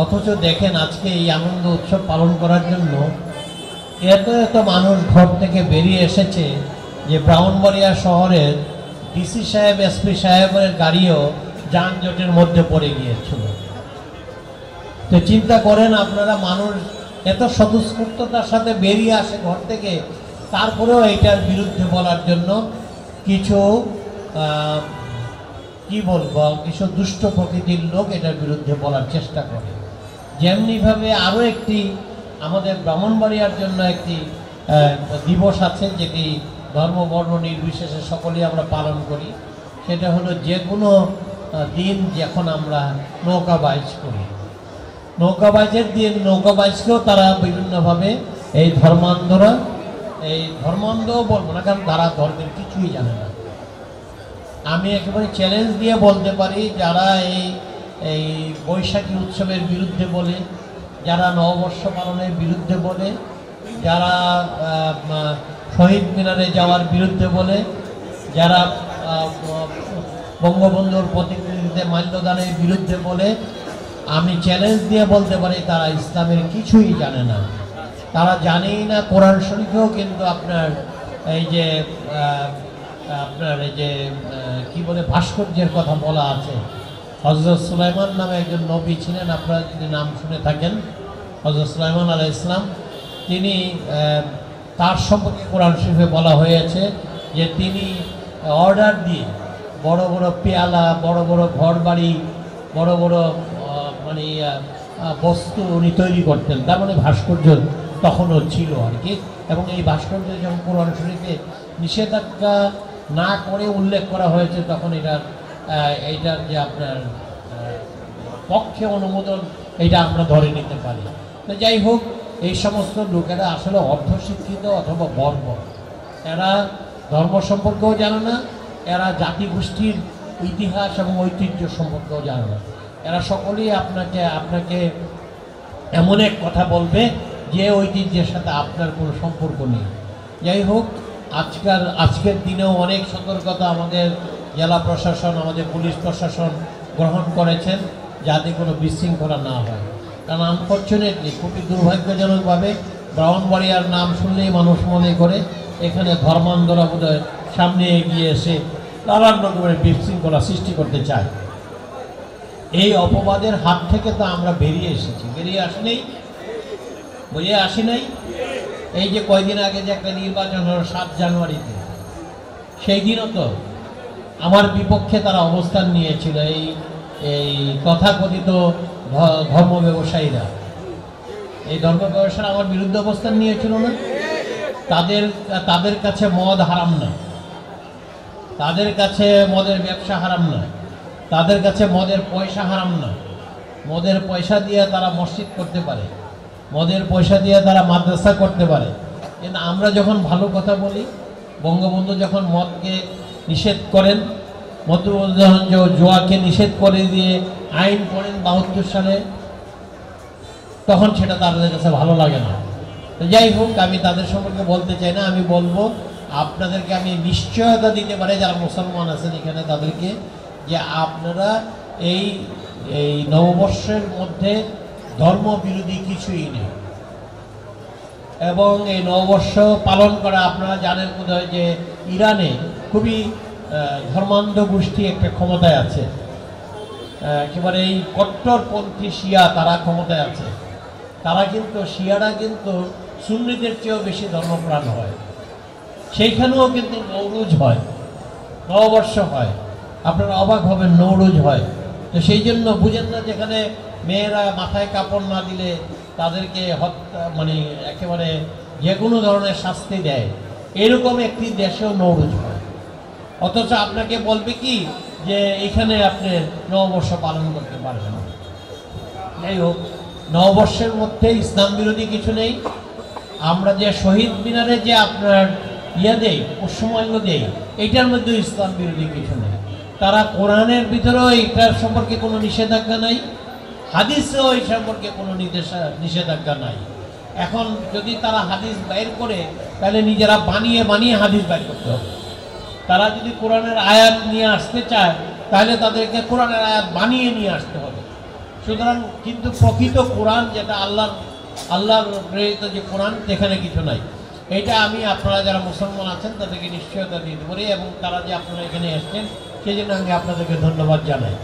অথচ দেখেন আজকে এই আনন্দ উৎসব পালন করার জন্য এত এত মানুষ ঘর থেকে বেরিয়ে এসেছে যে ব্রাহ্মণবাড়িয়া শহরের ডিসি সাহেব এসপি সাহেবের গাড়িও যানজটের মধ্যে পড়ে গিয়েছিল। তো চিন্তা করেন আপনারা, মানুষ এত স্বতঃস্ফূর্ততার সাথে বেরিয়ে আসে ঘর থেকে, তারপরেও এটার বিরুদ্ধে বলার জন্য কিছু কি বলবো, কিছু দুষ্ট প্রকৃতির লোক এটার বিরুদ্ধে বলার চেষ্টা করে। যেমনিভাবে আরও একটি আমাদের ব্রাহ্মণবাড়িয়ার জন্য একটি দিবস আছে, যেটি ধর্ম বর্ণ নির্বিশেষে সকলেই আমরা পালন করি। সেটা হলো যে কোনো দিন যখন আমরা নৌকা বাইচ করি, নৌকা বাইচের দিন নৌকা বাইচকেও তারা বিভিন্নভাবে এই ধর্মান্ধরা, এই ধর্মান্ধও বলবো না, কারণ তারা ধর্মের কিছুই জানে না। আমি একেবারে চ্যালেঞ্জ দিয়ে বলতে পারি, যারা এই বৈশাখী উৎসবের বিরুদ্ধে বলে, যারা নববর্ষ পালনের বিরুদ্ধে বলে, যারা শহীদ মিনারে যাওয়ার বিরুদ্ধে বলে, যারা বঙ্গবন্ধুর প্রতিকৃতিতে মাল্যদানের বিরুদ্ধে বলে, আমি চ্যালেঞ্জ দিয়ে বলতে পারি তারা ইসলামের কিছুই জানে না। তারা জানেই না কোরআন শরীফেও কিন্তু আপনার এই যে কি বলে ভাস্কর্যের কথা বলা আছে। হযরত সুলাইমান নামে একজন নবী ছিলেন, আপনারা যদি নাম শুনে থাকেন, হযরত সুলাইমান আলাইহিস সালাম, তিনি তার সম্পর্কে কোরআন শরীফে বলা হয়েছে যে তিনি অর্ডার দিয়ে বড় বড় পেয়ালা, বড় বড় ঘর বাড়ি, বড় বড় মানে বস্তু উনি তৈরি করতেন। তার মানে ভাস্কর্য তখনও ছিল আর কি। এবং এই ভাস্কর্য যখন কোরআন শরীফে নিষেধাজ্ঞা না করে উল্লেখ করা হয়েছে, তখন এইটার যে আপনার পক্ষে অনুমোদন, এটা আমরা ধরে নিতে পারি। তো যাই হোক, এই সমস্ত লোকেরা আসলে অর্ধশিক্ষিত অথবা বর্বর। এরা ধর্ম সম্পর্কেও জানে না, এরা জাতিগোষ্ঠীর ইতিহাস এবং ঐতিহ্য সম্পর্কেও জানে না। এরা সকলেই আপনাকে এমন এক কথা বলবে যে ঐতিহ্যের সাথে আপনার কোনো সম্পর্ক নেই। যাই হোক, আজকের দিনেও অনেক সতর্কতা আমাদের জেলা প্রশাসন, আমাদের পুলিশ প্রশাসন গ্রহণ করেছেন, যাতে কোনো বিশৃঙ্খলা না হয়। কারণ আনফর্চুনেটলি, খুবই দুর্ভাগ্যজনকভাবে ব্রাহ্মণবাড়িয়ার নাম শুনলেই মানুষ মনে করে এখানে ধর্মান্ধরা বোধহয় সামনে এগিয়ে এসে নানান রকমের বিশৃঙ্খলা সৃষ্টি করতে চায়। এই অপবাদের হাত থেকে তো আমরা বেরিয়ে এসেছি, বেরিয়ে আসি নাই। এই যে কয়দিন আগে যে একটা নির্বাচন হলো 7 জানুয়ারিতে, সেই দিনও তো আমার বিপক্ষে তারা অবস্থান নিয়েছিল। এই তথাকথিত ধর্ম ব্যবসায়ীরা, এই ধর্ম ব্যবসায়ীরা আমার বিরুদ্ধে অবস্থান নিয়েছিল না? তাদের কাছে মদ হারাম না, তাদের কাছে মদের ব্যবসা হারাম না, তাদের কাছে মদের পয়সা হারাম না। মদের পয়সা দিয়ে তারা মসজিদ করতে পারে, মদের পয়সা দিয়ে তারা মাদ্রাসা করতে পারে। কিন্তু আমরা যখন ভালো কথা বলি, বঙ্গবন্ধু যখন মদকে নিষেধ করেন, বঙ্গবন্ধু যখন জুয়াকে নিষেধ করে দিয়ে আইন করেন 72 সালে, তখন সেটা তাদের কাছে ভালো লাগে না। তো যাই হোক, আমি তাদের সম্পর্কে বলতে চাই না। আমি বলবো, আপনাদেরকে আমি নিশ্চয়তা দিতে পারি যারা মুসলমান আছেন এখানে, তাদেরকে, যে আপনারা এই নববর্ষের মধ্যে ধর্ম বিরোধী কিছুই নেই। এবং এই নববর্ষ পালন করা, আপনারা জানেন বোধহয় যে ইরানে খুবই ধর্মান্ধ গোষ্ঠী একটা ক্ষমতায় আছে, একেবারে এই কট্টরপন্থী শিয়া, তারা ক্ষমতায় আছে। শিয়ারা কিন্তু সুন্নিদের চেয়েও বেশি ধর্মপ্রাণ হয়। সেইখানেও কিন্তু নৌরুজ হয়, নববর্ষ হয়। আপনারা অবাক হবেন, নৌরুজ হয়। তো সেই জন্য বুঝেন না, যেখানে মেয়েরা মাথায় কাপড় না দিলে তাদেরকে হত্যা, মানে একেবারে যে কোনো ধরনের শাস্তি দেয়, এরকম একটি দেশেও নৌরুজ হয়। অথচ আপনাকে বলবে কি যে এখানে আপনি নববর্ষ পালন করতে পারবেন না। যাই হোক, নববর্ষের মধ্যে ইসলাম বিরোধী কিছু নেই। আমরা যে শহীদ মিনারে যে আপনার দেই, পুষ্পমাল্য দেই, এইটার মধ্যে ইসলাম বিরোধী কিছু নেই। তারা কোরআনের ভিতরেও এইটার সম্পর্কে কোনো নিষেধাজ্ঞা নাই, হাদিসেও এই সম্পর্কে কোনো নিষেধাজ্ঞা নাই। এখন যদি তারা হাদিস বাইর করে, তাহলে নিজেরা বানিয়ে হাদিস বাইর করতে হবে। তারা যদি কোরআনের আয়াত নিয়ে আসতে চায়, তাহলে তাদেরকে কোরআনের আয়াত বানিয়ে নিয়ে আসতে হবে। সুতরাং কিন্তু প্রকৃত কোরআন যেটা আল্লাহর প্রেরিত যে কোরআন, সেখানে কিছু নাই। এটা আমি আপনারা যারা মুসলমান আছেন তাদেরকে নিশ্চয়তা দিতে পারি, এবং তারা যে আপনারা এখানে এসছেন সেই জন্য আমি আপনাদেরকে ধন্যবাদ জানাই।